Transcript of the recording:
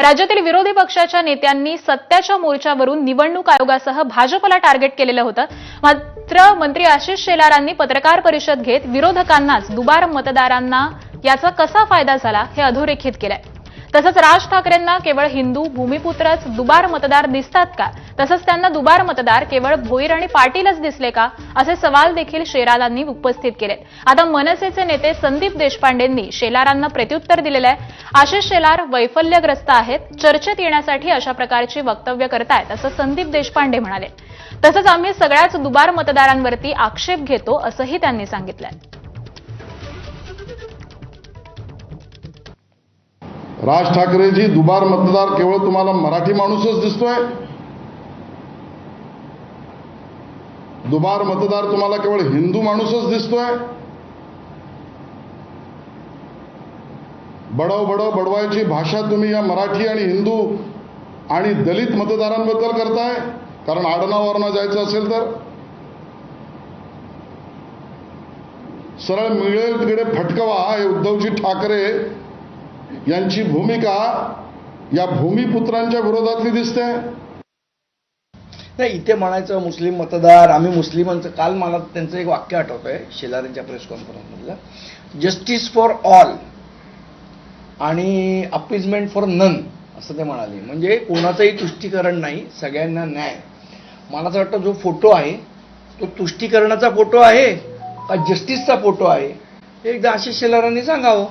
राज्यातील विरोधी पक्षाच्या नेत्यांनी सत्याच्या मोर्चावरून निवडणूक आयोगासह भाजपला टार्गेट केलेलं होतं. मात्र मंत्री आशिष शेलारांनी पत्रकार परिषद घेत विरोधकांनाच दुबार मतदारांना याचा कसा फायदा झाला हे अधोरेखित केलंय. तसंच राज ठाकरेंना केवळ हिंदू भूमिपुत्रच दुबार मतदार दिसतात का, तसंच त्यांना दुबार मतदार केवळ भोईर आणि पाटीलच दिसले का, असे सवाल देखील शेलारांनी उपस्थित केले. आता मनसेचे नेते संदीप देशपांडेंनी शेलारांना प्रत्युत्तर दिलेलं आहे. आशिष शेलार वैफल्यग्रस्त आहेत, चर्चेत येण्यासाठी अशा प्रकारची वक्तव्य करतायत असं संदीप देशपांडे म्हणाले. तसंच आम्ही सगळ्याच दुबार मतदारांवरती आक्षेप घेतो असंही त्यांनी सांगितलंय. राज ठाकरेजी दुबार मतदार केवळ तुम्हाला मराठी माणूसच दिसतोय? दुबार मतदार तुम्हाला केवळ हिंदू माणूसच दिसतोय? बडव बडव बडवायची भाषा तुम्ही या मराठी आणि हिंदू आणि दलित मतदारांबद्दल करताय? कारण आडनावावरनं जायचं असेल तर सरळ मिळेल तिकडे फटकवा हे उद्धवजी ठाकरे यांची भूमिका या भूमिपुत्रांच्या विरोधातली दिसते. नाही, इथे म्हणायचं मुस्लिम मतदार, आम्ही मुस्लिमांचं, काल मला त्यांचं एक वाक्य आठवतंय शेलारांच्या प्रेस कॉन्फरन्समधलं, जस्टिस फॉर ऑल आणि अपीजमेंट फॉर नन असं ते म्हणाले. म्हणजे कोणाचंही तुष्टीकरण नाही, सगळ्यांना न्याय. मला असं वाटतं जो फोटो आहे तो तुष्टीकरणाचा फोटो आहे का जस्टिसचा फोटो आहे हे एकदा आशिष शेलारांनी सांगावं.